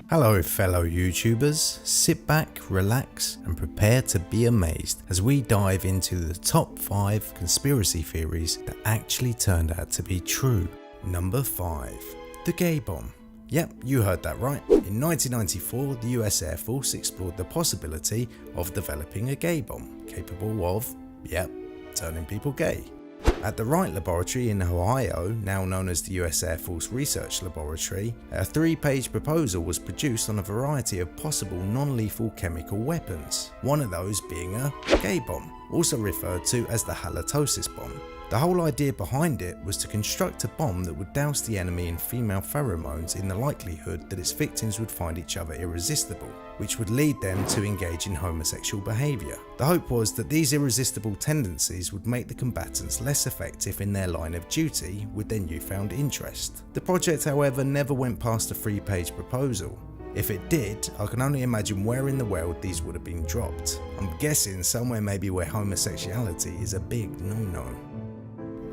Hello fellow YouTubers, sit back, relax and prepare to be amazed as we dive into the top 5 conspiracy theories that actually turned out to be true. Number 5. The gay bomb. Yep, you heard that right. In 1994, the US Air Force explored the possibility of developing a gay bomb capable of, turning people gay. At the Wright Laboratory in Ohio, now known as the US Air Force Research Laboratory, a 3-page proposal was produced on a variety of possible non-lethal chemical weapons, one of those being a gay bomb, also referred to as the halitosis bomb. The whole idea behind it was to construct a bomb that would douse the enemy in female pheromones in the likelihood that its victims would find each other irresistible, which would lead them to engage in homosexual behaviour. The hope was that these irresistible tendencies would make the combatants less effective in their line of duty with their newfound interest. The project, however, never went past a 3-page proposal. If it did, I can only imagine where in the world these would have been dropped. I'm guessing somewhere maybe where homosexuality is a big no-no.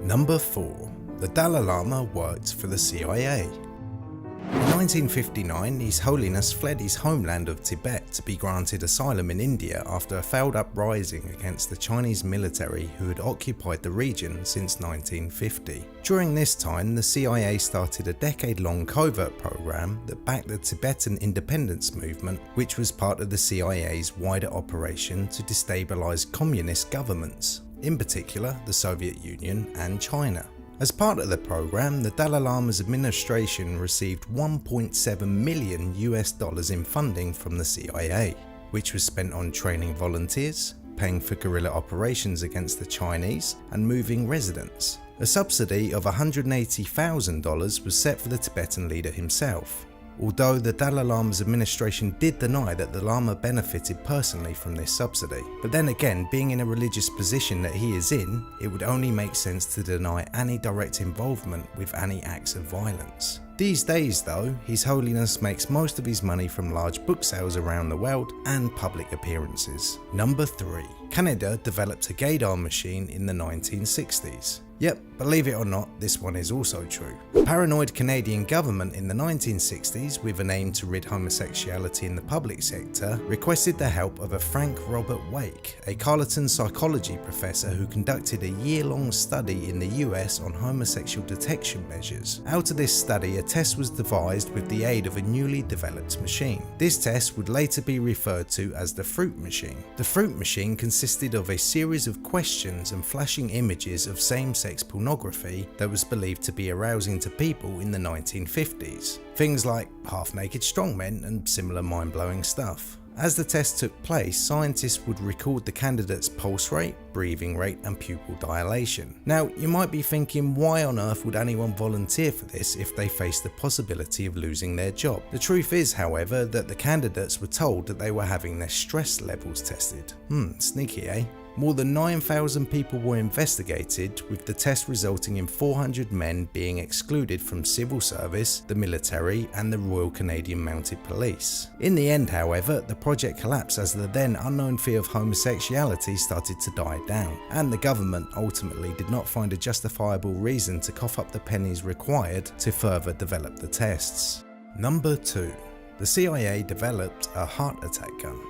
Number 4. The Dalai Lama worked for the CIA. In 1959, His Holiness fled his homeland of Tibet to be granted asylum in India after a failed uprising against the Chinese military who had occupied the region since 1950. During this time, the CIA started a decade-long covert program that backed the Tibetan independence movement, which was part of the CIA's wider operation to destabilize communist governments, in particular the Soviet Union and China. As part of the program, the Dalai Lama's administration received $1.7 million in funding from the CIA, which was spent on training volunteers, paying for guerrilla operations against the Chinese, and moving residents. A subsidy of $180,000 was set for the Tibetan leader himself, although the Dalai Lama's administration did deny that the Lama benefited personally from this subsidy. But then again, being in a religious position that he is in, it would only make sense to deny any direct involvement with any acts of violence. These days though, His Holiness makes most of his money from large book sales around the world and public appearances. Number 3. Canada developed a gaydar machine in the 1960s. Yep, believe it or not, this one is also true. The paranoid Canadian government in the 1960s, with an aim to rid homosexuality in the public sector, requested the help of a Frank Robert Wake, a Carleton psychology professor who conducted a year-long study in the US on homosexual detection measures. Out of this study, a test was devised with the aid of a newly developed machine. This test would later be referred to as the Fruit Machine. The Fruit Machine consisted of a series of questions and flashing images of same-sex pornography that was believed to be arousing to people in the 1950s. Things like half-naked strongmen and similar mind-blowing stuff. As the test took place, scientists would record the candidate's pulse rate, breathing rate and pupil dilation. Now, you might be thinking, why on earth would anyone volunteer for this if they faced the possibility of losing their job? The truth is, however, that the candidates were told that they were having their stress levels tested. Sneaky, eh? More than 9,000 people were investigated, with the test resulting in 400 men being excluded from civil service, the military and the Royal Canadian Mounted Police. In the end, however, the project collapsed as the then unknown fear of homosexuality started to die down, and the government ultimately did not find a justifiable reason to cough up the pennies required to further develop the tests. Number 2. The CIA developed a heart attack gun.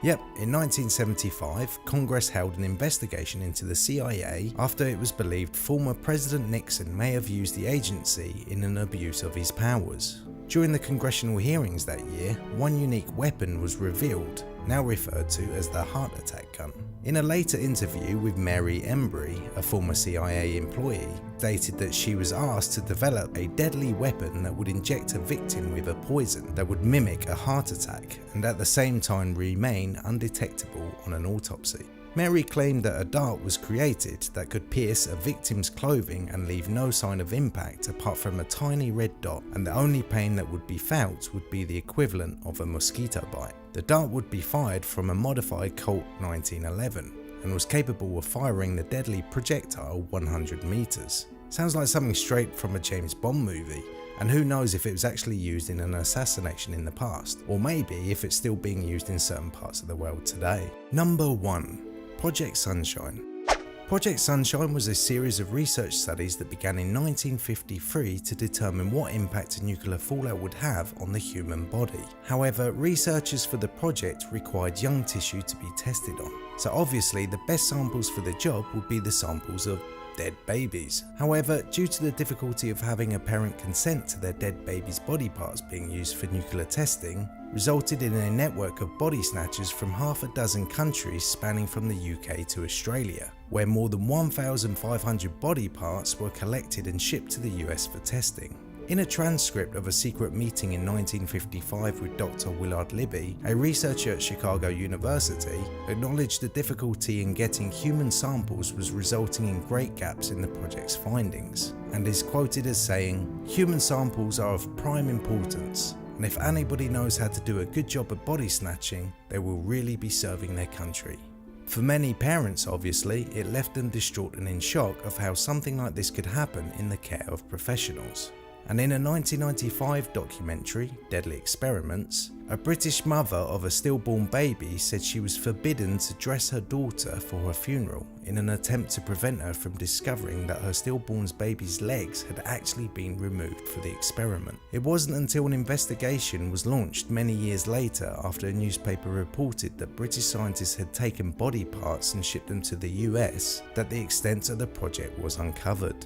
Yep, in 1975, Congress held an investigation into the CIA after it was believed former President Nixon may have used the agency in an abuse of his powers. During the congressional hearings that year, one unique weapon was revealed, now referred to as the heart attack gun. In a later interview with Mary Embry, a former CIA employee, stated that she was asked to develop a deadly weapon that would inject a victim with a poison that would mimic a heart attack and at the same time remain undetectable on an autopsy. Mary claimed that a dart was created that could pierce a victim's clothing and leave no sign of impact apart from a tiny red dot, and the only pain that would be felt would be the equivalent of a mosquito bite. The dart would be fired from a modified Colt 1911 and was capable of firing the deadly projectile 100 meters. Sounds like something straight from a James Bond movie, and who knows if it was actually used in an assassination in the past, or maybe if it's still being used in certain parts of the world today. Number 1. Project Sunshine. Project Sunshine was a series of research studies that began in 1953 to determine what impact a nuclear fallout would have on the human body. However, researchers for the project required young tissue to be tested on, so obviously the best samples for the job would be the samples of dead babies. However, due to the difficulty of having a parent consent to their dead baby's body parts being used for nuclear testing, resulted in a network of body snatchers from half a dozen countries spanning from the UK to Australia, where more than 1,500 body parts were collected and shipped to the US for testing. In a transcript of a secret meeting in 1955 with Dr. Willard Libby, a researcher at Chicago University, acknowledged the difficulty in getting human samples was resulting in great gaps in the project's findings, and is quoted as saying, "Human samples are of prime importance, and if anybody knows how to do a good job of body snatching, they will really be serving their country." For many parents, obviously, it left them distraught and in shock of how something like this could happen in the care of professionals. And in a 1995 documentary, Deadly Experiments, a British mother of a stillborn baby said she was forbidden to dress her daughter for her funeral in an attempt to prevent her from discovering that her stillborn baby's legs had actually been removed for the experiment. It wasn't until an investigation was launched many years later, after a newspaper reported that British scientists had taken body parts and shipped them to the US, that the extent of the project was uncovered.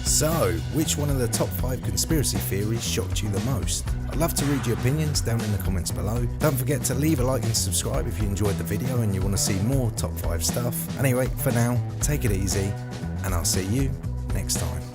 So, which one of the top 5 conspiracy theories shocked you the most? I'd love to read your opinions down in the comments below. Don't forget to leave a like and subscribe if you enjoyed the video and you want to see more top 5 stuff. Anyway, for now, take it easy, and I'll see you next time.